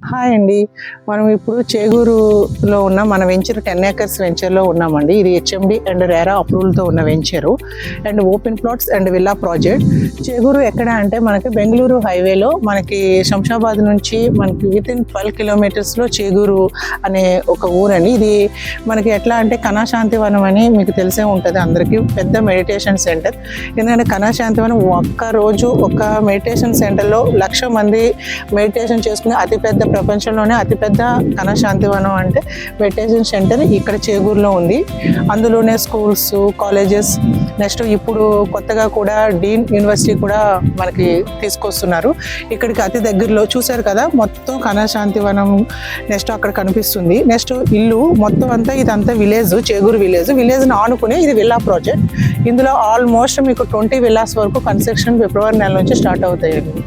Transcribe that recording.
Hi అండి. మనం ఇప్పుడు చేగూరులో ఉన్న మన వెంచర్ 10 acres వెంచర్లో ఉన్నామండి. ఇది హెచ్ఎండి అండ్ రేరా అప్రూవల్తో ఉన్న venture and open plots and villa project. Cheguru ఎక్కడ అంటే మనకి బెంగళూరు హైవేలో మనకి శంషాబాద్ నుంచి మనకి వితిన్ 12 kilometers చేగూరు అనే ఒక ఊరండి. ఇది మనకి ఎట్లా అంటే కళాశాంతివనం అని మీకు తెలిసే ఉంటుంది అందరికీ. పెద్ద మెడిటేషన్ సెంటర్. ఎందుకంటే కళాశాంతివనం ఒక మెడిటేషన్ సెంటర్లో 1,00,000 మంది మెడిటేషన్ చేసుకునే అతిపెద్ద ప్రపంచంలోనే అతిపెద్ద కళాశాంతివనం అంటే మెడిటేషన్ సెంటర్ ఇక్కడ చేగూరులో ఉంది. అందులోనే స్కూల్స్, కాలేజెస్, నెక్స్ట్ ఇప్పుడు కొత్తగా కూడా డీన్ యూనివర్సిటీ కూడా మనకి తీసుకొస్తున్నారు. ఇక్కడికి అతి దగ్గరలో చూశారు కదా, మొత్తం కళాశాంతివనం నెక్స్ట్ అక్కడ కనిపిస్తుంది. నెక్స్ట్ ఇల్లు మొత్తం అంతా ఇదంతా విలేజ్, చేగూరు విలేజ్ని ఆనుకునే ఇది విల్లా ప్రాజెక్ట్. ఇందులో ఆల్మోస్ట్ మీకు 20 విల్లాస్ వరకు కన్స్ట్రక్షన్ ఫిబ్రవరి నెల నుంచి స్టార్ట్ అవుతాయండి.